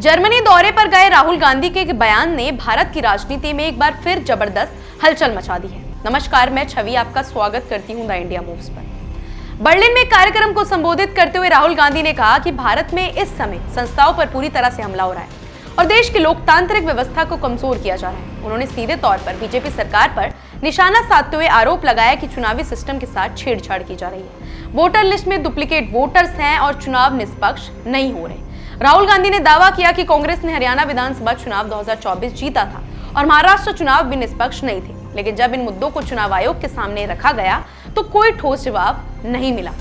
Germany दौरे पर गए राहुल गांधी के बयान ने भारत की राजनीति में एक बार फिर जबरदस्त हलचल मचा दी है। नमस्कार, मैं छवि आपका स्वागत करती हूं द इंडिया मूव्स पर। बर्लिन में कार्यक्रम को संबोधित करते हुए राहुल गांधी ने कहा कि भारत में इस समय संस्थाओं पर पूरी तरह से हमला हो रहा है और देश की लोकतांत्रिक व्यवस्था को कमजोर किया जा रहा है। उन्होंने सीधे तौर पर बीजेपी सरकार पर निशाना साधते हुए आरोप लगाया कि चुनावी सिस्टम के साथ छेड़छाड़ की जा रही है, वोटर लिस्ट में डुप्लीकेट वोटर्स हैं और चुनाव निष्पक्ष नहीं हो रहे। राहुल गांधी ने दावा किया कि कांग्रेस ने हरियाणा विधानसभा चुनाव 2024 जीता था और महाराष्ट्र चुनाव भी निष्पक्ष नहीं थे, लेकिन जब इन मुद्दों को चुनाव आयोग के सामने रखा गया तो कोई ठोस जवाब नहीं मिला।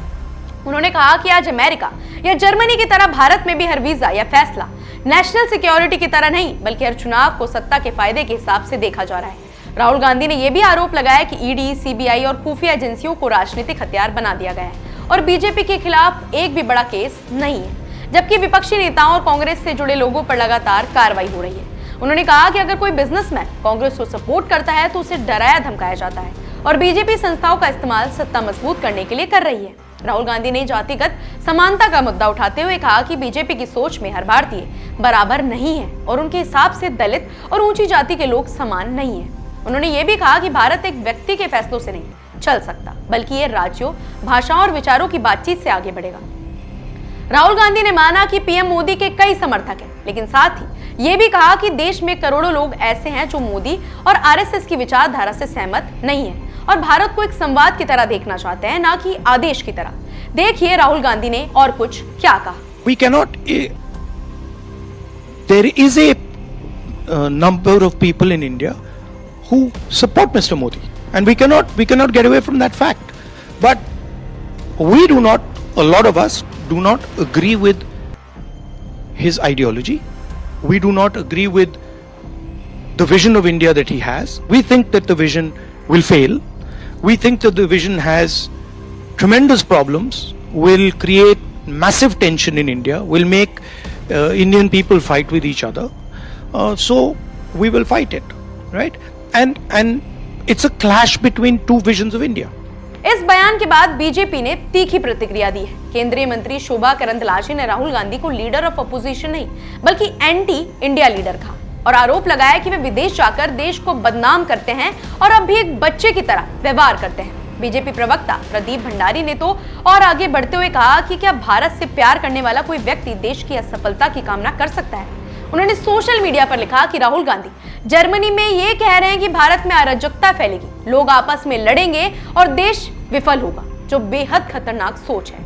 उन्होंने कहा कि आज अमेरिका या जर्मनी की तरह भारत में भी हर वीजा या फैसला नेशनल सिक्योरिटी की तरह नहीं, बल्कि हर चुनाव को सत्ता के फायदे के हिसाब से देखा जा रहा है। राहुल गांधी ने यह भी आरोप लगाया कि ईडी, सीबीआई और खुफिया एजेंसियों को राजनीतिक हथियार बना दिया गया है और बीजेपी के खिलाफ एक भी बड़ा केस नहीं है, जबकि विपक्षी नेताओं और कांग्रेस से जुड़े लोगों पर लगातार कार्रवाई हो रही है। उन्होंने कहा कि अगर कोई बिजनेसमैन कांग्रेस को सपोर्ट करता है तो उसे डराया धमकाया जाता है और बीजेपी संस्थाओं का इस्तेमाल सत्ता मजबूत करने के लिए कर रही है। राहुल गांधी ने जातिगत समानता का मुद्दा उठाते हुए कहा कि बीजेपी की सोच में हर भारतीय बराबर नहीं है और उनके हिसाब से दलित और ऊंची जाति के लोग समान नहीं है। उन्होंने ये भी कहा कि भारत एक व्यक्ति के फैसलों से नहीं चल सकता, बल्कि ये राज्यों, भाषाओं और विचारों की बातचीत से आगे बढ़ेगा। राहुल गांधी ने माना कि पीएम मोदी के कई समर्थक हैं, लेकिन साथ ही ये भी कहा कि देश में करोड़ों लोग ऐसे हैं जो मोदी और आरएसएस की विचारधारा से सहमत नहीं है और भारत को एक संवाद की तरह देखना चाहते हैं, ना कि आदेश की तरह। देखिए राहुल गांधी ने और कुछ क्या कहा। We cannot. There is a number of people in India who support Mr. Modi, and we cannot get away from that fact. But we do not. A lot of us do not agree with his ideology. We do not agree with the vision of India that he has. We think that the vision will fail. We think that the vision has tremendous problems, will create massive tension in India, will make Indian people fight with each other. So we will fight it, right? And it's a clash between two visions of India. इस बयान के बाद BJP ने तीखी प्रतिक्रिया दी है। केंद्रीय मंत्री शोभा करंदलाजे ने राहुल गांधी को लीडर ऑफ अपोजिशन नहीं, बल्कि एंटी इंडिया लीडर कहा और आरोप लगाया कि वे विदेश जाकर देश को बदनाम करते हैं और अब भी एक बच्चे की तरह व्यवहार करते हैं। बीजेपी प्रवक्ता प्रदीप भंडारी ने तो और आगे बढ़ते हुए कहा कि क्या भारत से प्यार करने वाला कोई व्यक्ति देश की असफलता की कामना कर सकता है। उन्होंने सोशल मीडिया पर लिखा कि राहुल गांधी जर्मनी में ये कह रहे हैं कि भारत में अराजकता फैलेगी, लोग आपस में लड़ेंगे और देश विफल होगा, जो बेहद खतरनाक सोच है।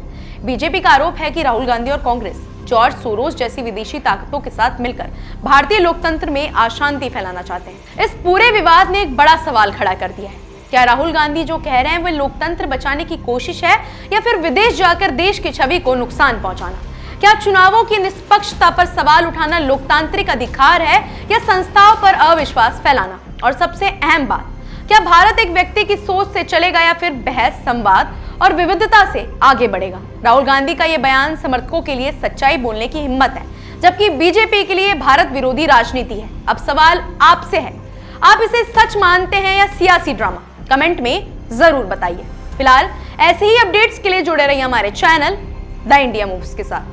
बीजेपी का आरोप है कि राहुल गांधी और कांग्रेस जॉर्ज सोरोस जैसी विदेशी ताकतों के साथ मिलकर भारतीय लोकतंत्र में अशांति फैलाना चाहते हैं। इस पूरे विवाद ने एक बड़ा सवाल खड़ा कर दिया है। क्या राहुल गांधी जो कह रहे हैं वह लोकतंत्र बचाने की कोशिश है या फिर विदेश जाकर देश की छवि को नुकसान पहुंचाना? क्या चुनावों की निष्पक्षता पर सवाल उठाना लोकतांत्रिक अधिकार है या संस्थाओं पर अविश्वास फैलाना? और सबसे अहम बात, क्या भारत एक व्यक्ति की सोच से चलेगा या फिर बहस, संवाद और विविधता से आगे बढ़ेगा? राहुल गांधी का यह बयान समर्थकों के लिए सच्चाई बोलने की हिम्मत है, जबकि बीजेपी के लिए भारत विरोधी राजनीति है। अब सवाल आपसे है, आप इसे सच मानते हैं या सियासी ड्रामा? कमेंट में जरूर बताइए। फिलहाल ऐसे ही अपडेट्स के लिए जुड़े रहिए हमारे चैनल द इंडिया मूव्स के साथ।